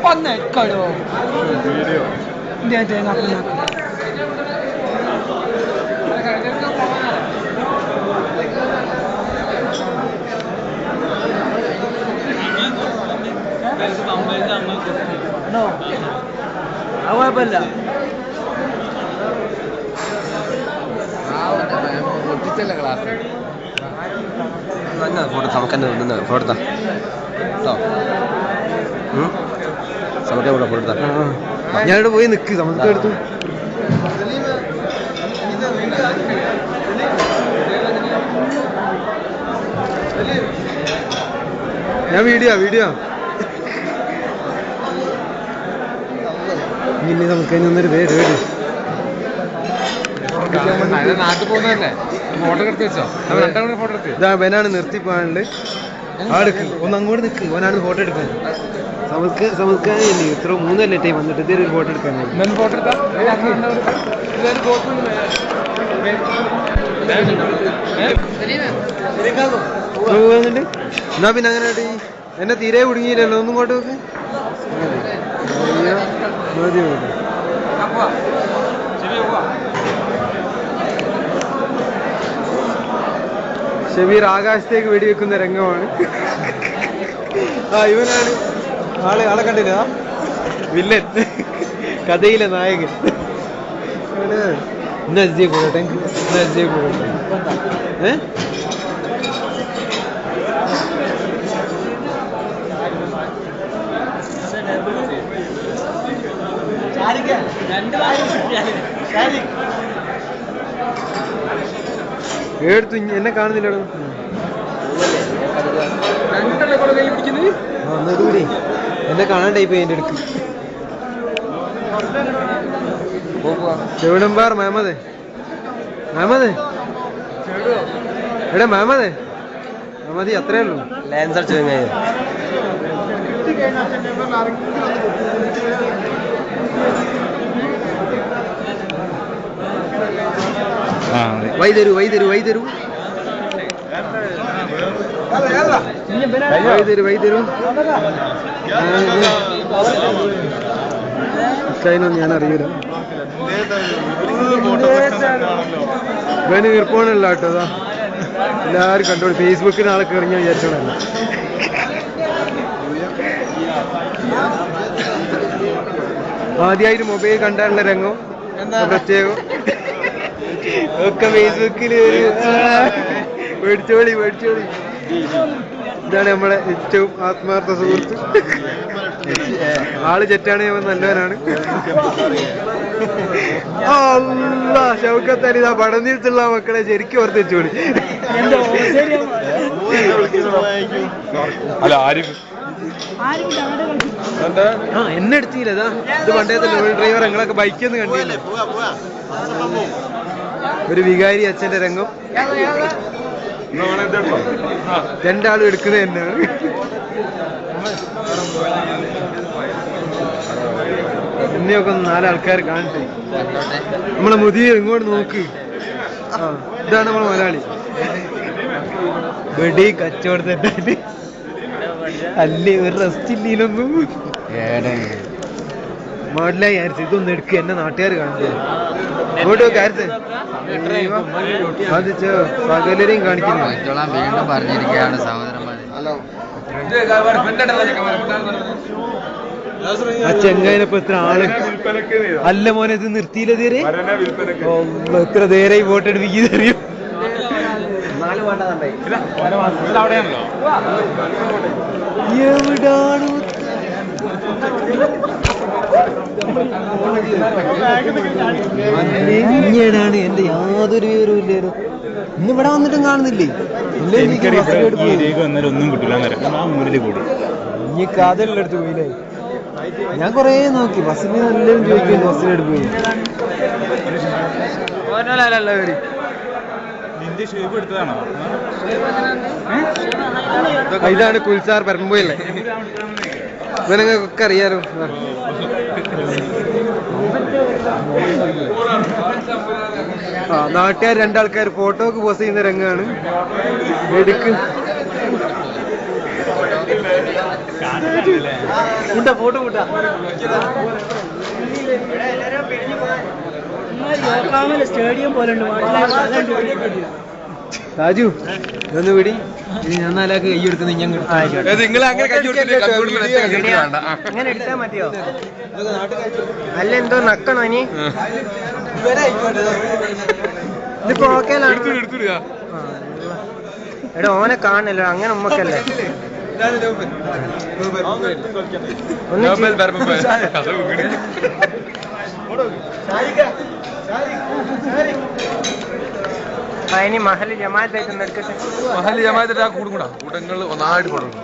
Panneccolo! Niente, no. No. Awal bella. പൊട്ടിച്ചല്ല class photo സമക്കാൻ photo സമക്കാൻ ഫോട്ടോ എടുത്താ ഞാനിവിടെ പോയി നിൽക്ക് നമുക്ക് എടുത്തു ഞാൻ വീഡിയോ ഇനി നമുക്ക് ഒന്നൊരു പേര് നാട്ടിൽ പോകുന്നതല്ലേ ഫോട്ടോ എടുത്ത് വെച്ചോ ഫോട്ടോ എടുത്ത് ഇതാ ബനാണ് നിർത്തി പോകാനുണ്ട് ആടുക്ക് ഒന്ന് അങ്ങോട്ട് നിൽക്ക് ഓനാണ് ഫോട്ടോ എടുക്കാൻ സമസ്കാരം ഇത്ര 3 ടൈം വന്നിട്ട് ഇതൊരു ഫോട്ടോ എടുക്കാൻ ഫോട്ടോ എടുത്താ പോകുന്നുണ്ട് എന്നാ പിന്നെ അങ്ങനെ എന്നെ തീരെ കുടുങ്ങിയില്ലല്ലോ ഒന്നും ഇങ്ങോട്ട് നോക്ക് മതി ഷബീർ ആകാശത്തേക്ക് വെടിവെക്കുന്ന രംഗമാണ് ഇവനാണ് ആളെ കണ്ടില്ല വില്ലൻ കഥയിലെ നായകൻ കൂടട്ടെ എടുത്തു എന്നെ കാണുന്നില്ലടോ കൂടി എന്നെ കാണാണ്ടായിപ്പോ എന്റെ അടുക്ക് ചെവിടമ്പാർ മഹമ്മദേ എടാ മഹമ്മദി അത്രേ ഉള്ളൂ ലാൻസർ ചെങ്ങായി വൈതരു ഇക്കായിനൊന്നും ഞാൻ അറിയൂല ഇവന് ഈർപ്പോണല്ല കേട്ടോ അതാ എല്ലാവരും കണ്ടോളൂ ഫേസ്ബുക്കിൽ ആളെ കയറി ഞാൻ വിചാരിച്ചോളല്ല ആദ്യമായിട്ട് മൊബൈൽ കണ്ടാലുള്ള രംഗം പ്രത്യേകം ഒക്കെ ഫേസ്ബുക്കിൽ മേടിച്ചോളി ഇതാണ് നമ്മളെ ഏറ്റവും ആത്മാർത്ഥ സുഹൃത്ത് ആള് ചെറ്റാണ് നല്ലവനാണ് ഷൗക്കത്തലി ഇതാ പടന്നിട്ടുള്ള മക്കളെ ശരിക്കും ഓർത്ത് വെച്ചോളി എന്നെ എടുത്തില്ല ഇത് പണ്ടത്തെ ലോറി ഡ്രൈവർ ഞങ്ങളൊക്കെ ബൈക്കൊന്നും കണ്ടില്ല ഒരു വികാരി അച്ഛന്റെ രംഗം രണ്ടാളും എടുക്കുന്നത് തന്നെയാണ് എന്നെയൊക്കെ 4 ആൾക്കാർ കാണട്ടെ നമ്മളെ മുതിയ ഇങ്ങോട്ട് നോക്ക് ഇതാണ് നമ്മളെ മലയാളി വെടി കച്ചവടത്തെ അല്ലേ ഒരു റെസ്റ്റ് ഇല്ലീനൊന്നും മോഡലായി ആയിരിച്ചു ഇതൊന്നും എടുക്കുക എന്നെ നാട്ടുകാർ കാണിച്ചു ഇങ്ങോട്ട് നോക്കാരിച്ച് അത് സകലരെയും കാണിക്കുന്നു വീണ്ടും പറഞ്ഞിരിക്കുകയാണ് സഹോദരന്മാരെ ആ ചെങ്ങായിനപ്പൊ എത്ര ആള് അല്ല മോനെ ഇത് നിർത്തിയില്ല തീരെ എത്ര നേരായി വോട്ടെടുപ്പിക്കുന്ന അറിയും എവിടാണ് ഇങ്ങനെയാണ് എന്റെ യാതൊരു വിവരവും ഇല്ലായിരുന്നു ഇന്ന് ഇവിടെ വന്നിട്ടും കാണുന്നില്ലേ ഒന്നും കിട്ടില്ല ഇനി കാതെല്ലാം എടുത്ത് പോയില്ലേ ഞാൻ കൊറേ നോക്കി ബസ്സിന് എല്ലാവരും ചോദിക്കുന്നു ബസ്സിലെടുത്ത് പോയി ഇതാണ് കുൽസാർ പരമ്പോയല്ലേ ഇവനങ്ങൾക്കൊക്കെ അറിയാലോ നാട്ടുകാർ 2 ആൾക്കാർ ഫോട്ടോക്ക് പോസ്റ്റ് ചെയ്യുന്ന രംഗമാണ് എടുക്ക് ഫോട്ടോ കൂട്ടാ സ്റ്റേഡിയം പോലെ രാജു ഇതൊന്ന് വിടി ഇത് ഞാൻ നാലാക്ക് കൈ എടുക്കുന്ന ഞാൻ നിങ്ങൾ അങ്ങനെ കൈ വേണ്ട അങ്ങനെ എടുത്താ മതിയോ അല്ല എന്തോ നക്കണോ ഇനി ഇതിപ്പോ ഓക്കെ എടുത്തിടുക എടാ ഓനെ കാണല്ലോ അങ്ങനെ ഉമ്മക്കല്ലേ ഇനി മഹല് ജമാഅത്തായിട്ട് എടുക്കട്ടെ മഹല് ജമാഅത്തായിട്ട് കൂടുകൂടാ കൂട്ടങ്ങൾ ഒന്നായിട്ട് കൊടുക്കും